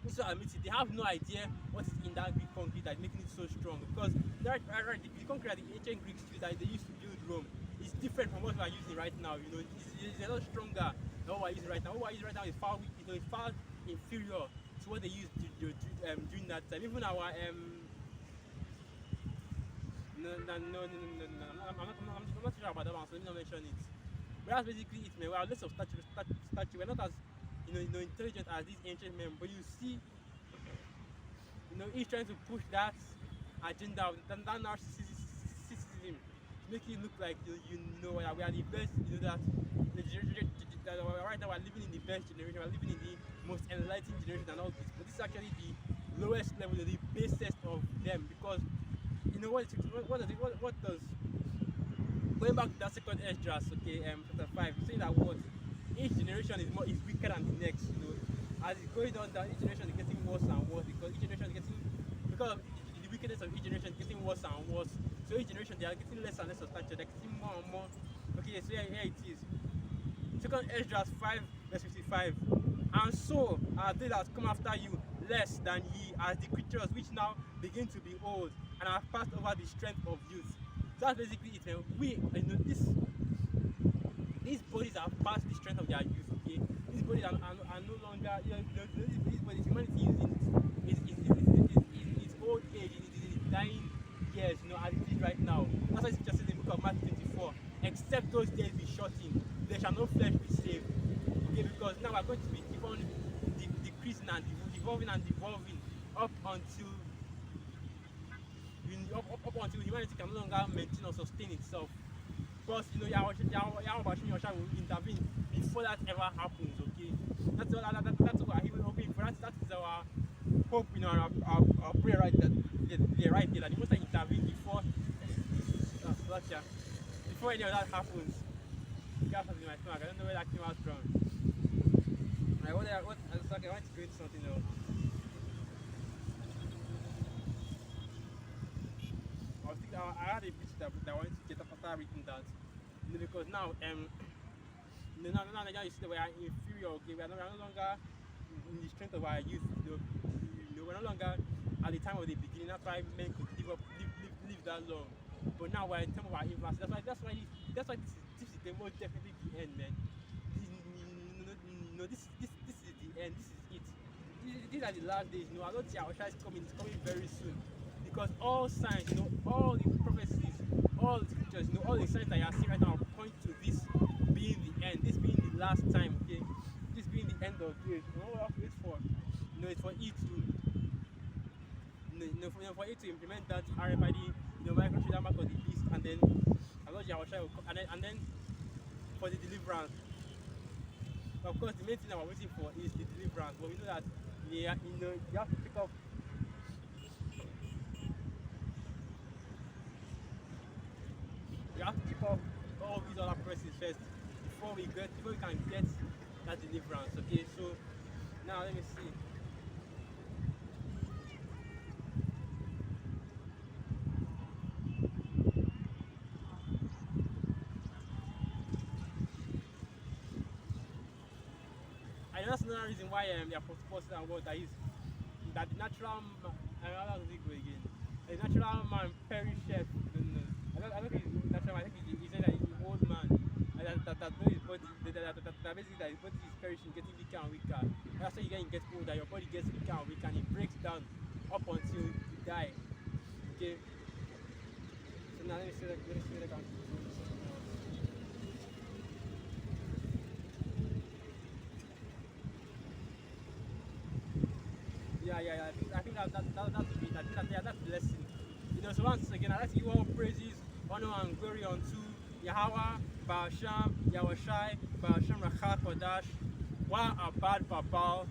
so admit it, they have no idea what is in that Greek concrete that is making it so strong. Because the concrete that the ancient Greeks used, that they used to build Rome, is different from what we are using right now. It's a lot stronger than what we are using right now. What we are using right now is far weak, it's far inferior to what they used during that time. Even our no, I'm not sure about that one, so let me not mention it. But that's basically it, man. We are less of statue. We're not as intelligent as these ancient men, but you see, he's trying to push that agenda, that narcissism, to make it look like we are the best. That right now we're living in the best generation, we're living in the most enlightened generation and all this. But this is actually the lowest level, the basest of them, because what does going back to that second Esdras, okay, chapter 5, saying that what each generation is weaker than the next. As it's going on down, each generation is getting worse and worse because each generation is getting, because of the wickedness of each generation is getting worse and worse. So each generation they are getting less and less of stature, they're getting more and more. Okay, so here it is. Second Esdras 5 verse 55. And so are they that come after you less than ye, as the creatures which now begin to be old and have passed over the strength of youth. So that's basically it. These bodies have passed the strength of their youth. Okay, these bodies are no longer. These bodies, humanity is in its old age, in its dying years. As it is right now. That's why it just says in the book of Matthew 24. Except those days be shortened, there shall no flesh be saved. Okay, because now we're going to be decreasing and devolving up until humanity can no longer maintain or sustain itself. Because Yahweh will intervene before that ever happens. Okay, that's what we're even hoping for. That is our hope in our prayer right there. Right there, that the Most High intervene before any of that happens. Gas has in my stomach. I don't know where that came out from. I want to go into something else. I had a bit that I wanted to get up after reading that. Because now you see that we are inferior. Okay, we are no longer in the strength of our youth. We're no longer at the time of the beginning. That's why men could live that long. But now we're in time of our infancy. That's why this is the most definitely the end, man. This is the end. This is it. These are the last days. I don't see our child is coming. It's coming very soon. Because all signs, all the prophecies, all the scriptures, all the signs that you are seeing right now point to this being the end, this being the last time, okay? This being the end of days. What we have to wait for? It's for it to, for it to implement that RFID, microchip, that mark of the beast, and then Allah Yahweh will come, and then for the deliverance. Of course, the main thing that we're waiting for is the deliverance, but we know that you have to pick up. We have to pick up all these other processes first before we can get that deliverance. Okay, so now let me see. And that's another reason why they are posting and what that is that the natural how does it go again? The natural man perisheth. I don't think it's natural man. I think he said that he's an old man. I basically that his body is perishing, getting weaker and weaker. That's why you get older, your body gets weaker and weaker, and it breaks down up until you die. Okay. So now let me see like I'm doing something else. Yeah. I think that's it. I think that's the lesson. So once again, I'd like to give all praises, honor, and glory unto Yahweh, Baal Shem, Yahweh Shai, Baal Shem Rachat Kodash, Wa Abad Babal,